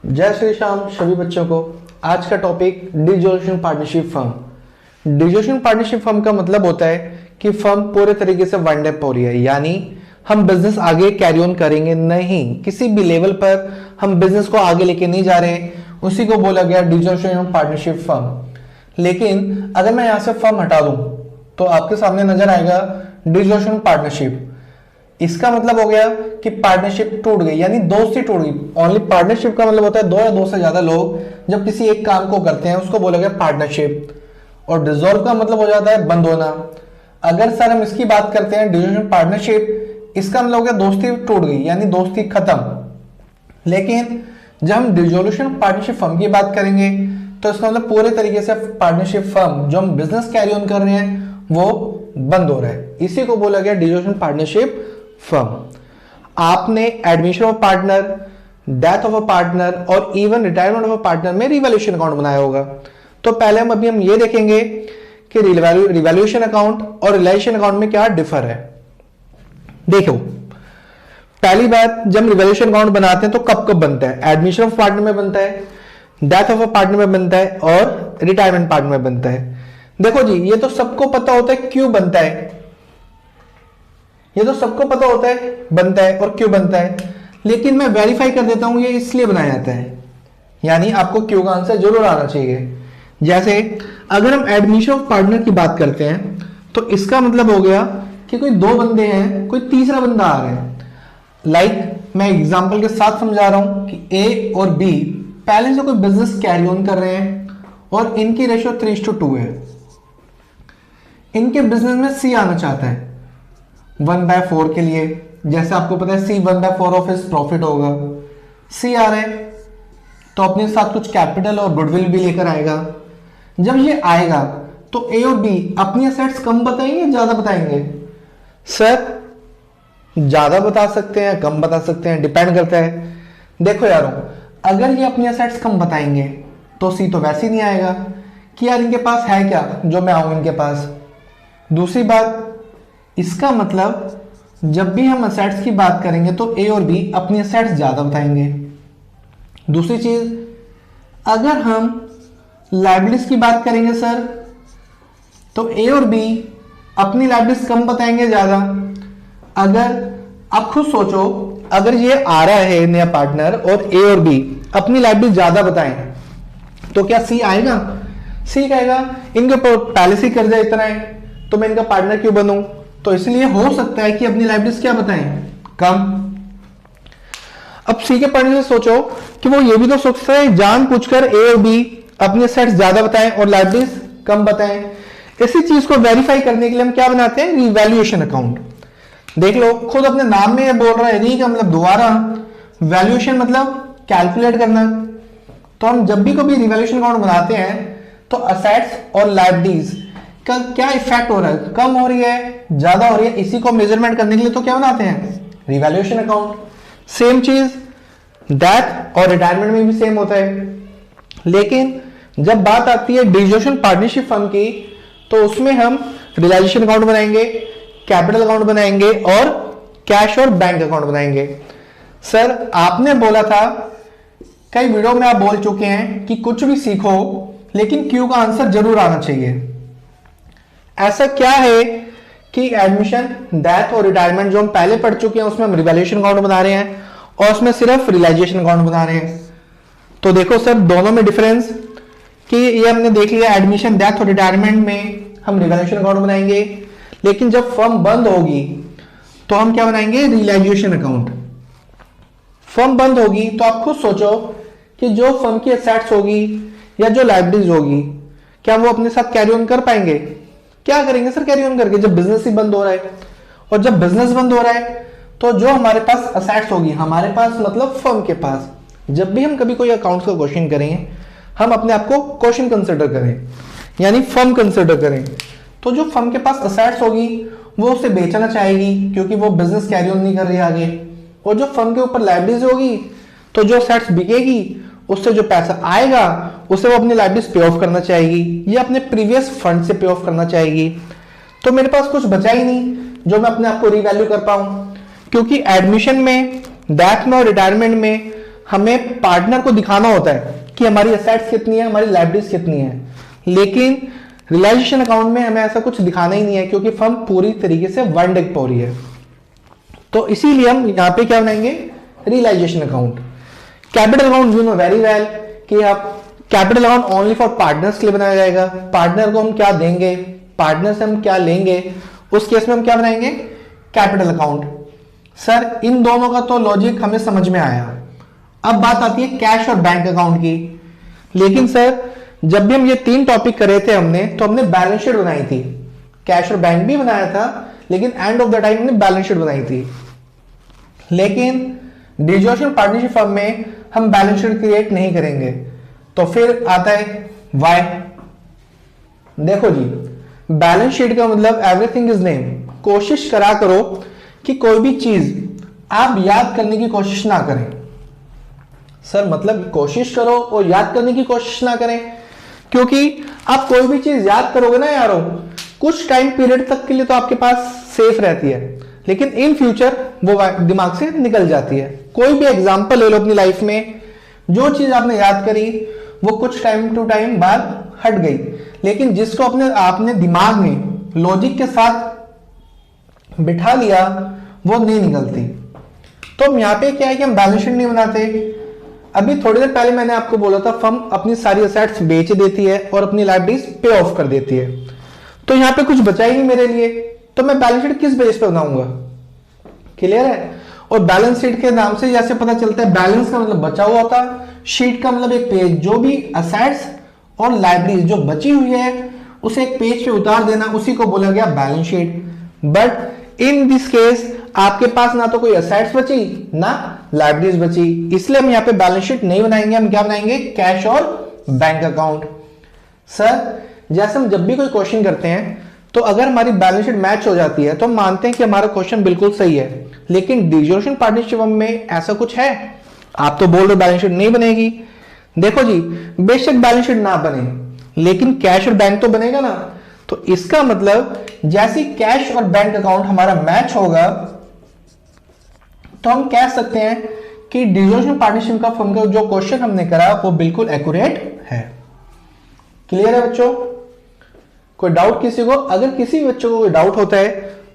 जय श्री श्याम सभी बच्चों को। आज का topic dissolution partnership firm. Dissolution partnership firm का मतलब होता है कि फर्म पूरे तरीके से वाइंड अप हो रही है, यानी हम बिजनेस आगे कैरी ऑन करेंगे नहीं, किसी भी लेवल पर हम बिजनेस को आगे लेके नहीं जा रहे हैं, उसी को बोला गया डिसोल्यूशन पार्टनरशिप फर्म। लेकिन अगर मैं यहां से फर्म हटा दूं तो आपके सामने नजर आएगा डिसोल्यूशन पार्टनरशिप। इसका मतलब हो गया कि पार्टनरशिप टूट गई, यानी दोस्ती टूट गई। ओनली पार्टनरशिप का मतलब होता है दो या दो से ज्यादा लोग जब किसी एक काम को करते हैं, उसको बोला गया पार्टनरशिप। और डिसॉल्व का मतलब हो जाता है बंद होना। अगर सर हम इसकी बात करते हैं डिसोल्यूशन पार्टनरशिप, इसका मतलब हो गया दोस्ती टूट गई, यानी दोस्ती खत्म। लेकिन जब हम डिसोल्यूशन पार्टनरशिप फर्म की बात करेंगे तो इसका मतलब पूरे तरीके से पार्टनरशिप फर्म जो हम बिजनेस कैरी ऑन कर रहे हैं वो बंद हो रहा है। इसी को बोला गया डिसोल्यूशन पार्टनरशिप फर्म। आपने admission of partner, death of a partner और even retirement of a partner में रिवैल्यूएशन अकाउंट बनाया होगा। तो पहले हम ये देखेंगे कि रिवैल्यूएशन अकाउंट और रियलाइजेशन अकाउंट में क्या डिफर है। देखो, पहली बात, जब रिवैल्यूएशन अकाउंट बनाते हैं तो कब कब बनता है? एडमिशन ऑफ पार्टनर में बनता है, डेथ ऑफ अ पार्टनर में बनता है और रिटायरमेंट पार्टनर में बनता है। देखो जी, ये तो सबको पता होता है क्यों बनता है, ये तो सबको पता होता है बनता है और क्यों बनता है, लेकिन मैं वेरीफाई कर देता हूं ये इसलिए बनाया जाता है, यानी आपको क्यों का आंसर जरूर आना चाहिए। जैसे अगर हम एडमिशन ऑफ पार्टनर की बात करते हैं तो इसका मतलब हो गया कि कोई दो बंदे हैं, कोई तीसरा बंदा आ रहा है। मैं एग्जांपल के साथ समझा रहा हूं कि ए और बी पहले से कोई बिजनेस कैरी ऑन कर रहे हैं और इनकी रेशियो 3:2 है। इनके बिजनेस में सी आना चाहता है 1/4 के लिए, जैसे आपको पता है सी 1/4 ऑफ हिज प्रॉफिट होगा। सी आ रहा है तो अपने साथ कुछ कैपिटल और गुडविल भी लेकर आएगा। जब ये आएगा तो ए और बी अपनी एसेट्स कम बताएंगे ज्यादा बताएंगे? सर ज्यादा बता सकते हैं, कम बता सकते हैं, डिपेंड करता है। देखो यारों, अगर ये अपनी एसेट्स कम बताएंगे तो सी तो वैसे ही नहीं आएगा कि यार इनके पास है क्या जो मैं आऊं इनके पास। दूसरी बात, इसका मतलब जब भी हम असेट्स की बात करेंगे तो ए और बी अपनी असेट्स ज्यादा बताएंगे। दूसरी चीज, अगर हम लायबिलिटीज की बात करेंगे सर तो ए और बी अपनी लायबिलिटीज कम बताएंगे ज्यादा। अगर आप खुद सोचो, अगर ये आ रहा है नया पार्टनर और ए और बी अपनी लायबिलिटीज ज्यादा बताएं तो क्या सी आएगा? सी कहेगा इनके पहले से कर्जा इतना है तो मैं इनका पार्टनर क्यों बनूं? तो इसलिए हो सकता है कि अपनी लायबिलिटीज क्या बताएं? कम। अब सी के पॉइंट से सोचो कि वो ये भी तो सोचता है जानबूझकर ए और बी अपने सेट्स ज्यादा बताएं और लायबिलिटीज कम बताएं। इसी चीज को वेरीफाई करने के लिए हम क्या बनाते हैं? Revaluation account. देख लो, खुद अपने नाम में ये बोल रहा है, री का मतलब दोबारा, वैल्यूएशन मतलब कैलकुलेट करना। तो हम जब भी कभी रिवैल्यूएशन अकाउंट बनाते हैं तो असेट्स और लायबिलिटीज का क्या इफेक्ट हो रहा है, कम हो रही है ज्यादा हो रही है, इसी को मेजरमेंट करने के लिए तो क्या बनाते हैं? Revaluation account. सेम चीज डेथ और रिटायरमेंट में भी सेम होता है। लेकिन जब बात आती है डिसोल्यूशन पार्टनरशिप फर्म की तो उसमें हम रियलाइजेशन अकाउंट बनाएंगे, कैपिटल अकाउंट बनाएंगे और कैश और बैंक अकाउंट बनाएंगे। सर आपने बोला था, कई वीडियो में आप बोल चुके हैं कि कुछ भी सीखो लेकिन क्यों का आंसर जरूर आना चाहिए। ऐसा क्या है कि एडमिशन, डेथ और रिटायरमेंट जो हम पहले पढ़ चुके हैं उसमें हम रिवैल्यूएशन अकाउंट बना रहे हैं और उसमें सिर्फ रियलाइजेशन अकाउंट बना रहे हैं। तो देखो सर, दोनों में डिफरेंस कि ये हमने देख लिया, एडमिशन, डेथ और रिटायरमेंट में हम रिवैल्यूएशन अकाउंट बनाएंगे, लेकिन जब फर्म बंद होगी तो हम क्या बनाएंगे? Realisation account. फर्म बंद होगी तो आप खुद सोचो कि जो फर्म की एसेट्स होगी या जो लायबिलिटीज होगी क्या वो अपने साथ कैरी ऑन कर पाएंगे? क्या करेंगे सर कैरी ऑन करके, जब बिजनेस ही बंद हो रहा है? और जब बिजनेस बंद हो रहा है तो जो हमारे पास असेट्स होगी, हमारे पास मतलब फर्म के पास, जब भी हम कभी कोई अकाउंट्स का क्वेश्चन करेंगे हम अपने आप को क्वेश्चन कंसिडर करें, यानी फर्म कंसिडर करें। तो जो फर्म के पास असेट्स होगी वो उसे बेचना चाहेगी क्योंकि वो बिजनेस कैरी ऑन नहीं कर रही आगे। और जो फर्म के ऊपर लायबिलिटीज होगी तो जो असेट्स बिकेगी उससे जो पैसा आएगा उसे वो अपनी लायबिलिटीज पे ऑफ करना चाहेगी या अपने प्रीवियस फंड से पे ऑफ करना चाहेगी। तो मेरे पास कुछ बचा ही नहीं जो मैं अपने आप को रिवैल्यू कर पाऊं, क्योंकि एडमिशन में, डेथ में और रिटायरमेंट में हमें पार्टनर को दिखाना होता है कि हमारी एसेट्स कितनी है, हमारी लायबिलिटीज कितनी है, लेकिन रियलाइजेशन अकाउंट में हमें ऐसा कुछ दिखाना ही नहीं है क्योंकि फर्म पूरी तरीके से वाइंड अप हो रही है। तो इसीलिए हम यहाँ पे क्या बनाएंगे, realisation account. Capital account you know very well कि आप capital account only for partners के लिए बनाया जाएगा। पार्टनर को हम क्या देंगे, पार्टनर से हम क्या लेंगे, उस केस में हम क्या बनाएंगे, कैपिटल अकाउंट। सर इन दोनों का तो लॉजिक हमें समझ में आया। अब बात आती है कैश और बैंक अकाउंट की। लेकिन सर जब भी हम ये 3 टॉपिक करे थे हमने, तो हमने बैलेंस शीट बनाई थी, कैश और बैंक भी बनाया था, लेकिन एंड ऑफ द टाइम हमने बैलेंस शीट बनाई थी। लेकिन डिसोसिएशन पार्टनरशिप फर्म में हम बैलेंस शीट क्रिएट नहीं करेंगे। तो फिर आता है वाई। देखो जी, बैलेंस शीट का मतलब एवरीथिंग इज नेम। कोशिश करा करो कि कोई भी चीज आप याद करने की कोशिश ना करें। सर मतलब कोशिश करो और याद करने की कोशिश ना करें, क्योंकि आप कोई भी चीज याद करोगे ना यारो, कुछ टाइम पीरियड तक के लिए तो आपके पास सेफ रहती है, लेकिन इन फ्यूचर वो दिमाग से निकल जाती है। कोई भी एग्जांपल ले लो अपनी लाइफ में, जो चीज आपने याद करी वो कुछ टाइम टू टाइम बाद हट गई, लेकिन जिसको आपने दिमाग में लॉजिक के साथ बिठा लिया वो नहीं निकलती। तो हम यहाँ पे क्या है कि हम बैलेंस शीट नहीं बनाते। अभी थोड़ी देर पहले मैंने आपको बोला था फर्म अपनी सारी एसेट्स बेच देती है और अपनी लायबिलिटीज पे ऑफ कर देती है, तो यहाँ पे कुछ बचा ही नहीं मेरे लिए, तो मैं बैलेंस शीट किस बेस पे बनाऊंगा। क्लियर है। और बैलेंस शीट के नाम से जैसे पता चलता है, बैलेंस का मतलब बचा हुआ होता, शीट का मतलब एक पेज, जो भी असेट्स और लायबिलिटीज जो बची हुई है उसे एक पेज पे उतार देना, उसी को बोला गया balance sheet. But in this case आपके पास ना तो कोई असेट्स बची ना लायबिलिटीज बची, इसलिए हम यहाँ पे बैलेंस शीट नहीं बनाएंगे। हम क्या बनाएंगे, कैश और बैंक अकाउंट। सर जैसे हम जब भी कोई क्वेश्चन करते हैं तो अगर हमारी बैलेंस शीट मैच हो जाती है तो हम मानते हैं कि हमारा क्वेश्चन बिल्कुल सही है, लेकिन डिसोसिएशन पार्टनरशिप में ऐसा कुछ है। आप तो बोल रहे बैलेंस शीट नहीं बनेगी। देखो जी, बेशक बैलेंस शीट ना बने लेकिन कैश और बैंक तो बनेगा ना। तो इसका मतलब जैसे कैश और बैंक अकाउंट हमारा मैच होगा तो हम कह सकते हैं कि डिसोसिएशन पार्टनरशिप का फर्म का जो क्वेश्चन हमने करा वो बिल्कुल एक्यूरेट है। क्लियर है बच्चों। कोई डाउट किसी को, अगर किसी भी बच्चों को कोई डाउट होता है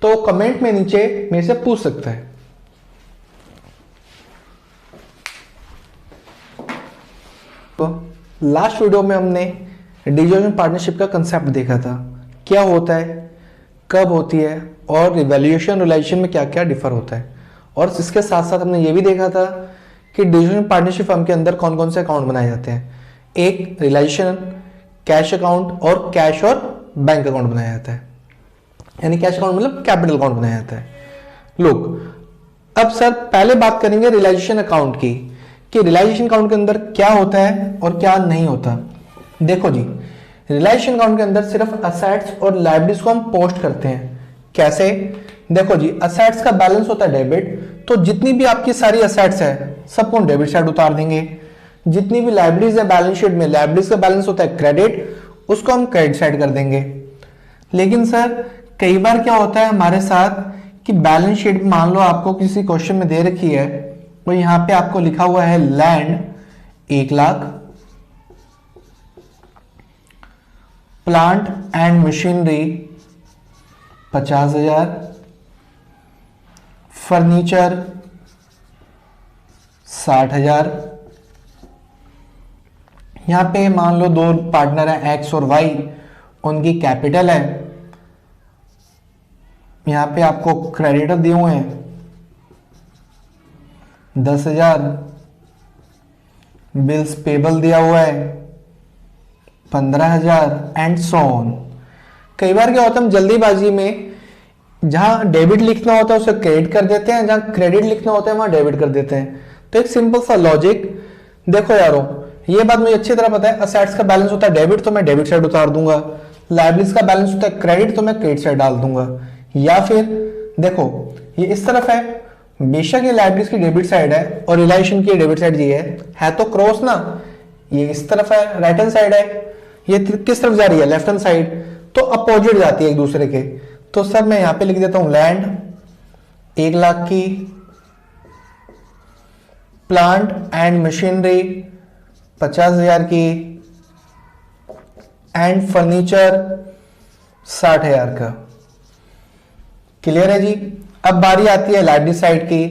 तो कमेंट में नीचे मेरे से पूछ सकता है। तो लास्ट वीडियो में हमने डिसोसिएशन पार्टनरशिप का कंसेप्ट देखा था, क्या होता है, कब होती है और रिवैल्यूएशन रियलाइजेशन में क्या क्या डिफर होता है। और इसके साथ साथ हमने ये भी देखा था कि डिसोसिएशन पार्टनरशिप फर्म के अंदर कौन कौन से अकाउंट बनाए जाते हैं। एक रियलाइजेशन कैश अकाउंट और कैश और बैंक अकाउंट बनाया जाता है, यानी कैश अकाउंट मतलब कैपिटल अकाउंट बनाया जाता है। लोग अब सर पहले बात करेंगे रियलाइजेशन अकाउंट की, कि रियलाइजेशन अकाउंट के अंदर क्या होता है और क्या नहीं होता। देखो जी, रियलाइजेशन अकाउंट के अंदर सिर्फ असेट्स और लायबिलिटीज को हम पोस्ट करते हैं। कैसे, देखो जी, असेट्स का बैलेंस होता है डेबिट, तो जितनी भी आपकी सारी असेट्स है सबको हम डेबिट साइड उतार देंगे। जितनी भी लायबिलिटीज है बैलेंस शीट में, लायबिलिटीज का बैलेंस होता है क्रेडिट, उसको हम क्रेडिट साइड कर देंगे। लेकिन सर कई बार क्या होता है हमारे साथ कि बैलेंस शीट मान लो आपको किसी क्वेश्चन में दे रखी है, तो यहां पे आपको लिखा हुआ है land 1 lakh, plant and machinery 50,000, furniture 60,000। यहां पे मान लो 2 पार्टनर है एक्स और वाई, उनकी कैपिटल है, यहां पे आपको क्रेडिटर दिए हुए हैं 10,000, बिल्स पेबल दिया हुआ है 15,000 एंड सो ऑन। कई बार क्या होता है हम जल्दीबाजी में जहां डेबिट लिखना होता है उसे क्रेडिट कर देते हैं, जहां क्रेडिट लिखना होता है वहां डेबिट कर देते हैं। तो एक सिंपल सा लॉजिक, देखो यारो ये बात मुझे अच्छी तरह पता है, असेट्स का बैलेंस होता है डेबिट तो मैं डेबिट साइड उतार दूंगा, लायबिलिटीज का बैलेंस होता है क्रेडिट तो मैं क्रेडिट साइड डाल दूंगा। या फिर देखो ये इस तरफ है, बेशक ये लायबिलिटीज की डेबिट साइड है और रियलाइजेशन की डेबिट साइड ये है तो क्रॉस ना, ये इस तरफ है राइट हैंड साइड है, ये किस तरफ जा रही है लेफ्ट हैंड साइड, तो अपोजिट जाती है एक दूसरे के। तो सर मैं यहां पे लिख देता हूं लैंड 1 लाख की, प्लांट एंड मशीनरी 50,000 की, एंड फर्नीचर 60,000 का। क्लियर है जी। अब बारी आती है लाइबिलिटी साइड की।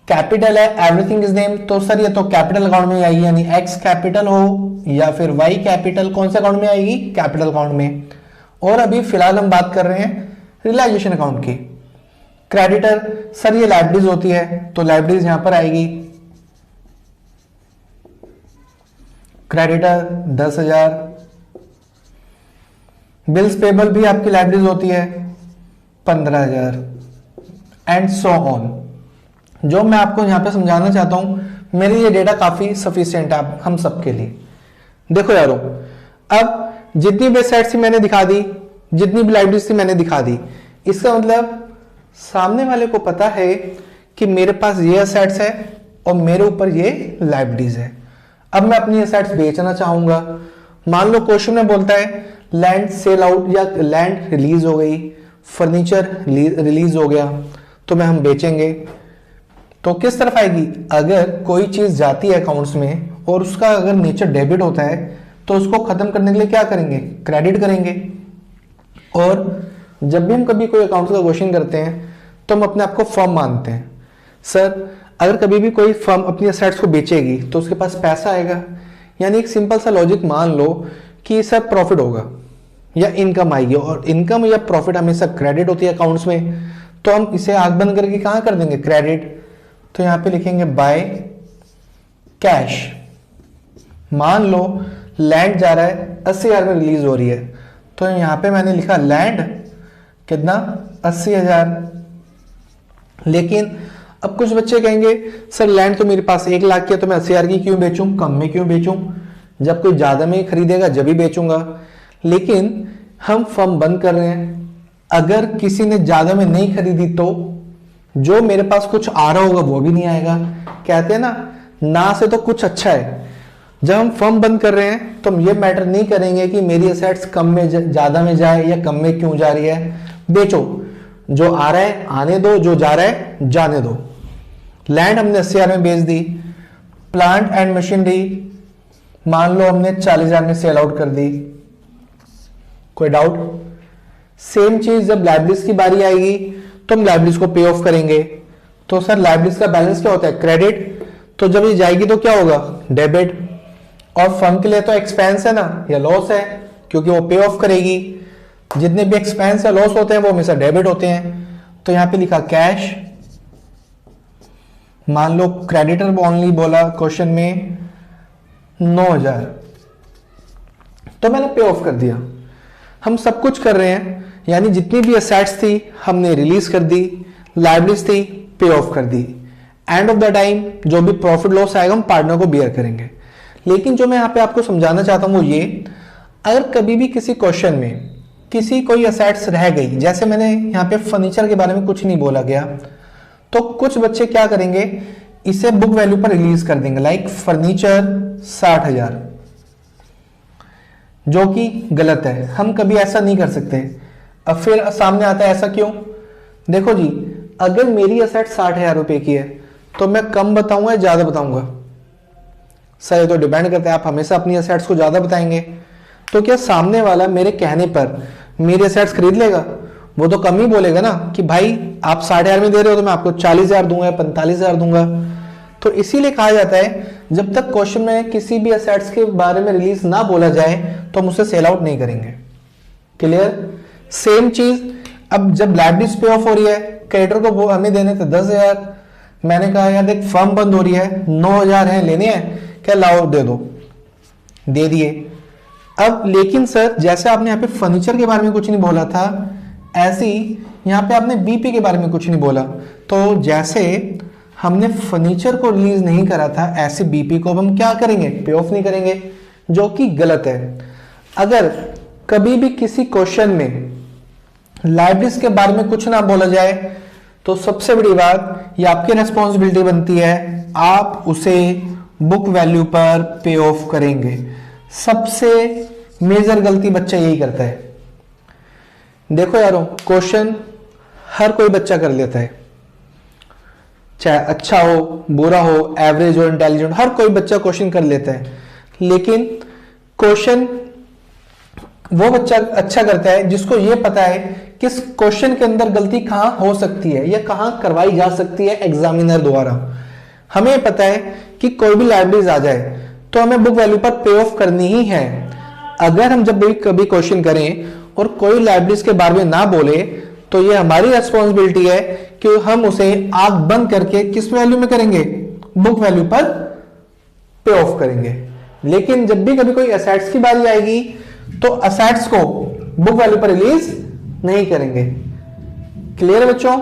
कैपिटल है, एवरीथिंग इज नेम, तो सर ये तो कैपिटल अकाउंट में आएगी, यानी एक्स कैपिटल हो या फिर वाई कैपिटल, कौन से अकाउंट में आएगी? कैपिटल अकाउंट में। और अभी फिलहाल हम बात कर रहे हैं रियलाइजेशन अकाउंट की। क्रेडिटर, सर ये लाइबिलिटीज होती है, तो लाइबिलिटीज यहां पर आएगी। क्रेडिटर 10,000। बिल्स पेबल भी आपकी लाइबिलिटीज होती है 15,000, एंड सो ऑन। जो मैं आपको यहां पे समझाना चाहता हूं, मेरे लिए डेटा काफी सफिशिएंट है हम सबके लिए। देखो यारों, अब जितनी भी एसेट्स थी मैंने दिखा दी, जितनी भी लाइबिलिटीज थी मैंने दिखा दी। इसका मतलब सामने वाले को पता है कि मेरे पास ये एसेट्स है और मेरे ऊपर ये लाइबिलिटीज है। अब मैं अपनी एसेट्स बेचना चाहूंगा। मान लो क्वेश्चन में बोलता है लैंड सेल आउट या लैंड रिलीज हो गई, फर्नीचर रिलीज हो गया, तो मैं हम बेचेंगे। तो किस तरफ आएगी? अगर कोई चीज जाती है अकाउंट्स में और उसका अगर नेचर डेबिट होता है तो उसको खत्म करने के लिए क्या करेंगे? क्रेडिट करेंगे। और जब भी हम कभी कोई अकाउंट्स का क्वेश्चन करते हैं तो हम अपने आप को फर्म मानते हैं। सर अगर कभी भी कोई फर्म अपनी एसेट्स को बेचेगी तो उसके पास पैसा आएगा, यानी एक सिंपल सा लॉजिक मान लो कि सर प्रॉफिट होगा या इनकम आएगी, और इनकम या प्रॉफिट हमेशा क्रेडिट होती है अकाउंट्स में, तो हम इसे आंख बंद करके कहां कर देंगे? क्रेडिट। तो यहां पे लिखेंगे बाय कैश। मान लो लैंड जा रहा है 80,000 में रिलीज हो रही है, तो यहां पे मैंने लिखा लैंड कितना? 80,000। लेकिन अब कुछ बच्चे कहेंगे सर लैंड तो मेरे पास 1 लाख की है, तो मैं 80,000 की क्यों बेचूं, कम में क्यों बेचूं? जब कोई ज्यादा में खरीदेगा जब ही बेचूंगा। लेकिन हम फर्म बंद कर रहे हैं, अगर किसी ने ज्यादा में नहीं खरीदी तो जो मेरे पास कुछ आ रहा होगा वो भी नहीं आएगा। कहते हैं ना से तो कुछ अच्छा है। जब हम फर्म बंद कर रहे हैं तो हम ये मैटर नहीं करेंगे कि मेरी एसेट्स कम में ज्यादा में जाए या कम में क्यों जा रही है। बेचो, जो आ रहा है आने दो, जो जा रहा है जाने दो। लैंड हमने 80,000 में बेच दी। प्लांट एंड मशीनरी मान लो हमने 40,000 में सेल आउट कर दी। कोई डाउट? सेम चीज जब लाइबिलिटीज की बारी आएगी तो हम लाइबिलिटीज को पे ऑफ करेंगे। तो सर लाइबिलिटीज का बैलेंस क्या होता है? क्रेडिट। तो जब ये जाएगी तो क्या होगा? डेबिट। और फर्म के लिए तो एक्सपेंस है ना, या लॉस है, क्योंकि वो पे ऑफ करेगी। जितने भी एक्सपेंस या लॉस होते हैं वो हमेशा डेबिट होते हैं। तो यहां पे लिखा कैश। मान लो क्रेडिटर ओनली बोला क्वेश्चन में 9,000, तो मैंने पे ऑफ कर दिया। हम सब कुछ कर रहे हैं, यानी जितनी भी एसेट्स थी हमने रिलीज कर दी, लाइबिलिटीज थी पे ऑफ कर दी। एंड ऑफ द टाइम जो भी प्रॉफिट लॉस आएगा हम पार्टनर को बियर करेंगे। लेकिन जो मैं यहां पे आपको समझाना चाहता हूं वो ये, अगर कभी भी किसी क्वेश्चन में किसी कोई एसेट्स रह गई, जैसे मैंने यहां पे फर्नीचर के बारे में कुछ नहीं बोला गया, तो कुछ बच्चे क्या करेंगे, इसे बुक वैल्यू पर रिलीज कर देंगे, लाइक फर्नीचर 60,000, जो कि गलत है। हम कभी ऐसा नहीं कर सकते। अब फिर सामने आता है ऐसा क्यों? देखो जी, अगर मेरी एसेट 60,000 रुपए की है तो मैं कम बताऊंगा या ज्यादा बताऊंगा? सर ये तो डिपेंड करता है, आप हमेशा अपनी एसेट्स को ज्यादा बताएंगे। तो क्या सामने वाला मेरे कहने पर मेरी एसेट्स खरीद लेगा? वो तो कम ही बोलेगा ना कि भाई आप 60,000 में दे रहे हो तो मैं आपको 40,000 दूंगा या 45,000 दूंगा। तो इसीलिए कहा जाता है जब तक क्वेश्चन में किसी भी एसेट्स के बारे में रिलीज ना बोला जाए तो हम उसे सेल आउट नहीं करेंगे। क्लियर? सेम चीज अब जब लाइबिलिटीज पे ऑफ हो रही है, क्रेडिटर को हमें देने थे 10,000, मैंने कहा यार देख फर्म बंद हो रही है, 9,000 है लेने हैं क्या, लाओ दे दो, दे दिए। अब लेकिन सर जैसे आपने यहाँ पे फर्नीचर के बारे में कुछ नहीं बोला था, ऐसे ही यहाँ पे आपने बीपी के बारे में कुछ नहीं बोला। तो जैसे हमने फर्नीचर को रिलीज नहीं करा था, ऐसे बीपी को हम क्या करेंगे, पे ऑफ नहीं करेंगे, जो कि गलत है। अगर कभी भी किसी क्वेश्चन में लाइबिलिटीज के बारे में कुछ ना बोला जाए तो सबसे बड़ी बात ये आपकी रेस्पॉन्सिबिलिटी बनती है, आप उसे बुक वैल्यू पर पे ऑफ करेंगे। सबसे मेजर गलती बच्चा यही करता है। देखो यारों, क्वेश्चन हर कोई बच्चा कर लेता है, चाहे अच्छा हो, बुरा हो, एवरेज हो, इंटेलिजेंट, हर कोई बच्चा क्वेश्चन कर लेता है। लेकिन क्वेश्चन वो बच्चा अच्छा करता है जिसको ये पता है किस क्वेश्चन के अंदर गलती कहां हो सकती है या कहां करवाई जा सकती है एग्जामिनर द्वारा। हमें पता है कि कोई भी लाइब्रेरीज आ जाए तो हमें बुक वैल्यू पर पे ऑफ करनी ही है। अगर हम जब भी कभी क्वेश्चन करें और कोई लाइब्रेरीज के बारे में ना बोले तो ये हमारी रेस्पॉन्सिबिलिटी है कि हम उसे आंख बंद करके किस वैल्यू में करेंगे, बुक वैल्यू पर पे ऑफ करेंगे। लेकिन जब भी कभी कोई असेट्स की बारी आएगी तो असेट्स को बुक वैल्यू पर रिलीज नहीं करेंगे। क्लियर है बच्चों?